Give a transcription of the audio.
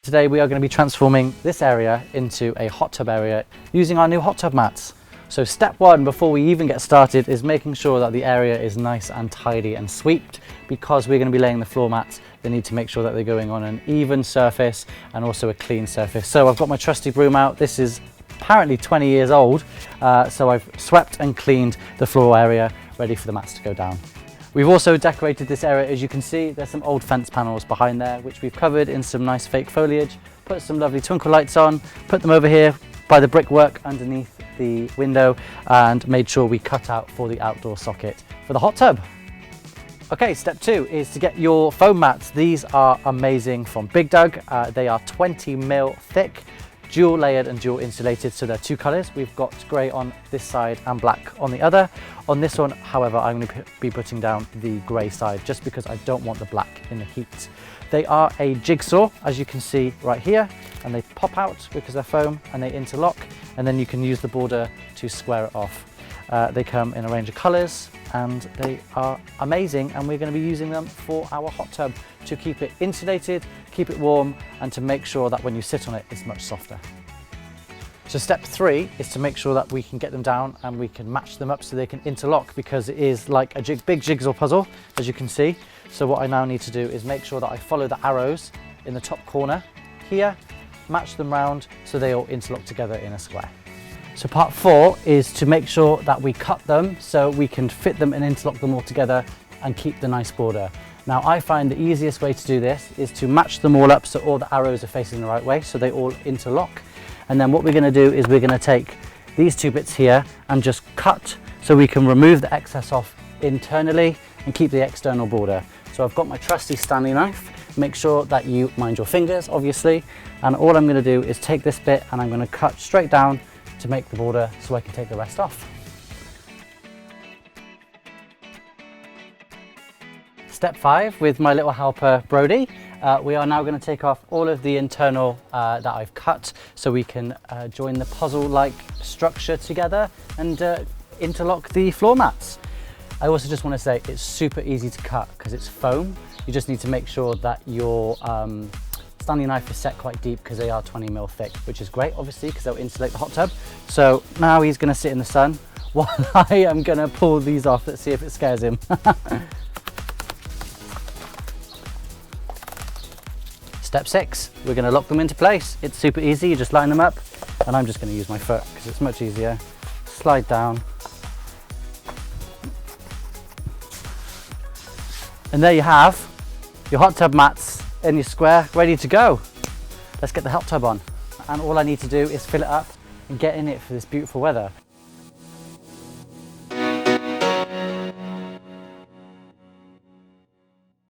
Today we are going to be transforming this area into a hot tub area using our new hot tub mats. So step one before we even get started is making sure that the area is nice and tidy and swept. Because we're going to be laying the floor mats, they need to make sure that they're going on an even surface and also a clean surface. So I've got my trusty broom out. This is apparently 20 years old, so I've swept and cleaned the floor area, ready for the mats to go down. We've also decorated this area. As you can see, there's some old fence panels behind there, which we've covered in some nice fake foliage, put some lovely twinkle lights on, put them over here by the brickwork underneath the window, and made sure we cut out for the outdoor socket for the hot tub. Okay, step two is to get your foam mats. These are amazing from BiGDUG. They are 20 mil thick, dual layered and dual insulated, so they're two colours. We've got grey on this side and black on the other. On this one, however, I'm going to be putting down the grey side just because I don't want the black in the heat. They are a jigsaw, as you can see right here, and they pop out because they're foam and they interlock, and then you can use the border to square it off. They come in a range of colours and they are amazing, and we're going to be using them for our hot tub to keep it insulated, keep it warm, and to make sure that when you sit on it, it's much softer. So step three is to make sure that we can get them down and we can match them up so they can interlock, because it is like a big jigsaw puzzle, as you can see. So what I now need to do is make sure that I follow the arrows in the top corner here, match them round so they all interlock together in a square. So part four is to make sure that we cut them so we can fit them and interlock them all together and keep the nice border. Now I find the easiest way to do this is to match them all up so all the arrows are facing the right way so they all interlock. And then what we're going to do is we're going to take these two bits here and just cut so we can remove the excess off internally and keep the external border. So I've got my trusty Stanley knife. Make sure that you mind your fingers, obviously, and all I'm going to do is take this bit and I'm going to cut straight down to make the border so I can take the rest off. Step five, with my little helper Brody, we are now going to take off all of the internal that I've cut so we can join the puzzle-like structure together and interlock the floor mats. I also just want to say it's super easy to cut because it's foam. You just need to make sure that your Stanley knife is set quite deep because they are 20 mil thick, which is great obviously because they'll insulate the hot tub. So now he's going to sit in the sun while I am going to pull these off. Let's see if it scares him. Step six, we're going to lock them into place. It's super easy, you just line them up, and I'm just going to use my foot because it's much easier. Slide down. And there you have your hot tub mats in your square, ready to go. Let's get the hot tub on. And all I need to do is fill it up and get in it for this beautiful weather.